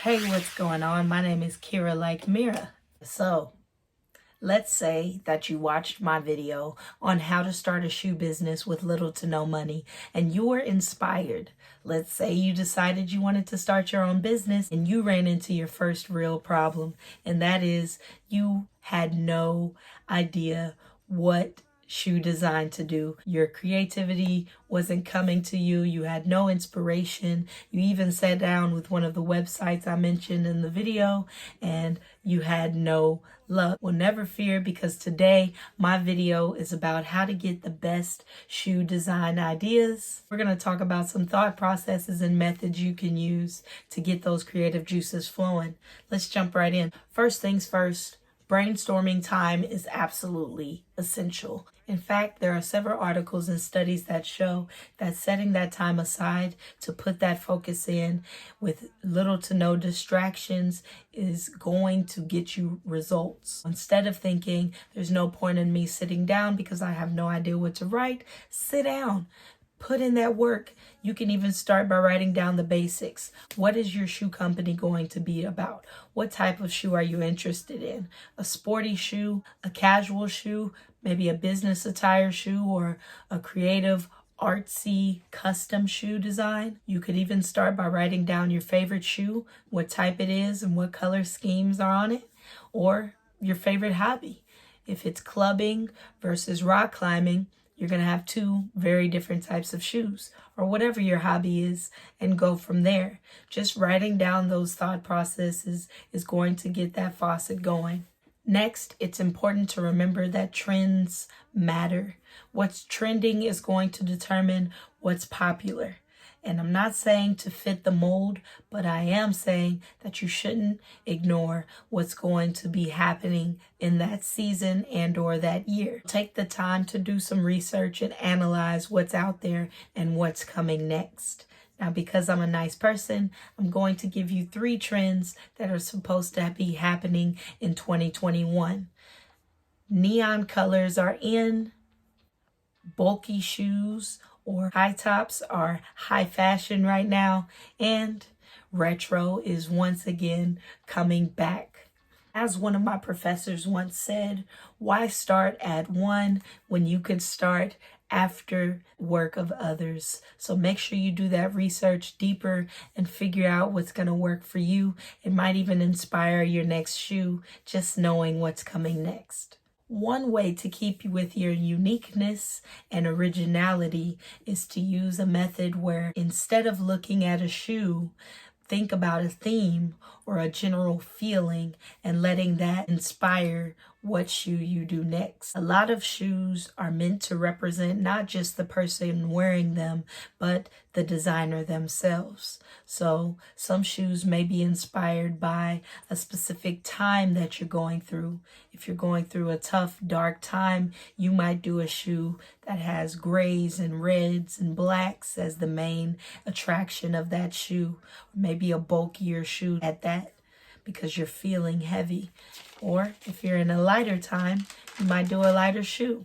Hey, what's going on? My name is Kirra Like Mirra. So, let's say that you watched my video on how to start a shoe business with little to no money and you were inspired. Let's say you decided you wanted to start your own business and you ran into your first real problem, and that is you had no idea what shoe design to do. Your creativity wasn't coming to you. You had no inspiration. You even sat down with one of the websites I mentioned in the video and you had no luck. Well, never fear, because today my video is about how to get the best shoe design ideas. We're going to talk about some thought processes and methods you can use to get those creative juices flowing. Let's jump right in. First things first, brainstorming time is absolutely essential. In fact, there are several articles and studies that show that setting that time aside to put that focus in with little to no distractions is going to get you results. Instead of thinking, there's no point in me sitting down because I have no idea what to write, sit down. Put in that work. You can even start by writing down the basics. What is your shoe company going to be about? What type of shoe are you interested in? A sporty shoe, a casual shoe, maybe a business attire shoe, or a creative, artsy, custom shoe design? You could even start by writing down your favorite shoe, what type it is, and what color schemes are on it, or your favorite hobby. If it's clubbing versus rock climbing, you're going to have two very different types of shoes, or whatever your hobby is, and go from there. Just writing down those thought processes is going to get that faucet going. Next, it's important to remember that trends matter. What's trending is going to determine what's popular. And I'm not saying to fit the mold, but I am saying that you shouldn't ignore what's going to be happening in that season and or that year. Take the time to do some research and analyze what's out there and what's coming next. Now, because I'm a nice person, I'm going to give you 3 trends that are supposed to be happening in 2021. Neon colors are in, bulky shoes or high tops are high fashion right now, and retro is once again coming back. As one of my professors once said, why start at one when you could start after work of others? So make sure you do that research deeper and figure out what's going to work for you. It might even inspire your next shoe, just knowing what's coming next. One way to keep you with your uniqueness and originality is to use a method where instead of looking at a shoe, think about a theme or a general feeling and letting that inspire what shoe you do next. A lot of shoes are meant to represent not just the person wearing them, but the designer themselves. So some shoes may be inspired by a specific time that you're going through. If you're going through a tough, dark time, you might do a shoe that has grays and reds and blacks as the main attraction of that shoe. Maybe a bulkier shoe at that, because you're feeling heavy. Or if you're in a lighter time, you might do a lighter shoe.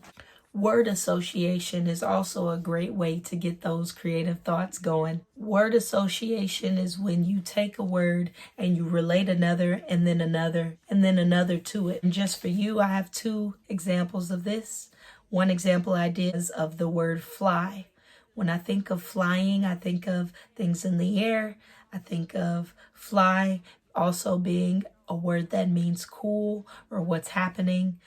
Word association is also a great way to get those creative thoughts going. Word association is when you take a word and you relate another and then another and then another to it. And just for you, I have 2 examples of this. One example I did is of the word fly. When I think of flying, I think of things in the air. I think of fly also being a word that means cool or what's happening,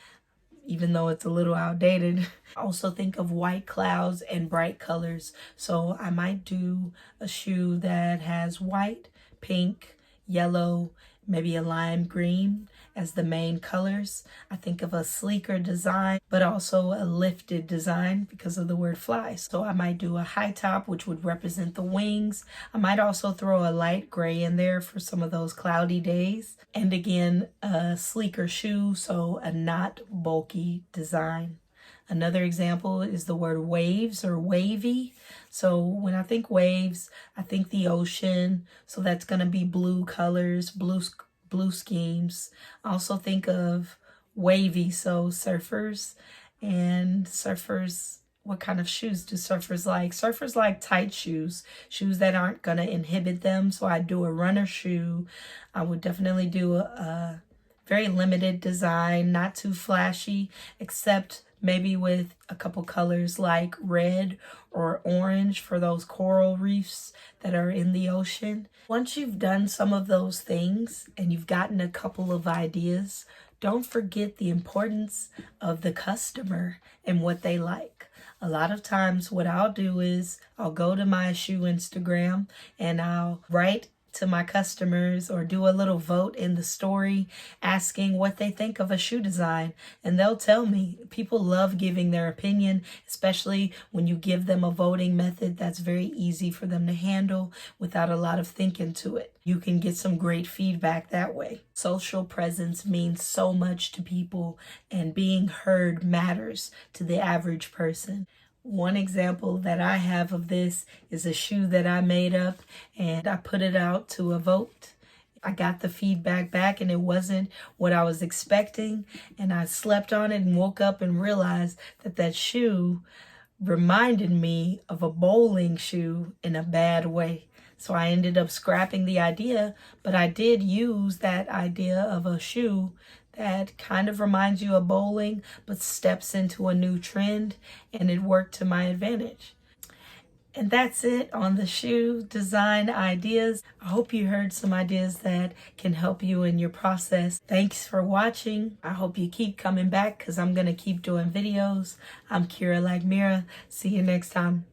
even though it's a little outdated. I also think of white clouds and bright colors. So I might do a shoe that has white, pink, yellow, maybe a lime green as the main colors. I think of a sleeker design, but also a lifted design because of the word fly. So I might do a high top, which would represent the wings. I might also throw a light gray in there for some of those cloudy days. And again, a sleeker shoe, so a not bulky design. Another example is the word waves or wavy. So when I think waves, I think the ocean. So that's going to be blue colors, blue schemes. I also think of wavy, so surfers, and surfers what kind of shoes do surfers like? Surfers like tight shoes, shoes that aren't going to inhibit them. So I do a runner shoe. I would definitely do a very limited design, not too flashy, except maybe with a couple colors like red or orange for those coral reefs that are in the ocean. Once you've done some of those things and you've gotten a couple of ideas, don't forget the importance of the customer and what they like. A lot of times what I'll do is I'll go to my shoe Instagram and I'll write to my customers or do a little vote in the story asking what they think of a shoe design, and they'll tell me. People love giving their opinion, especially when you give them a voting method that's very easy for them to handle without a lot of thinking to it. You can get some great feedback that way. Social presence means so much to people, and being heard matters to the average person. One example that I have of this is a shoe that I made up and I put it out to a vote. I got the feedback back and it wasn't what I was expecting, and I slept on it and woke up and realized that that shoe reminded me of a bowling shoe in a bad way. So I ended up scrapping the idea, but I did use that idea of a shoe that kind of reminds you of bowling, but steps into a new trend, and it worked to my advantage. And that's it on the shoe design ideas. I hope you heard some ideas that can help you in your process. Thanks for watching. I hope you keep coming back because I'm going to keep doing videos. I'm Kirra Like Mirra. See you next time.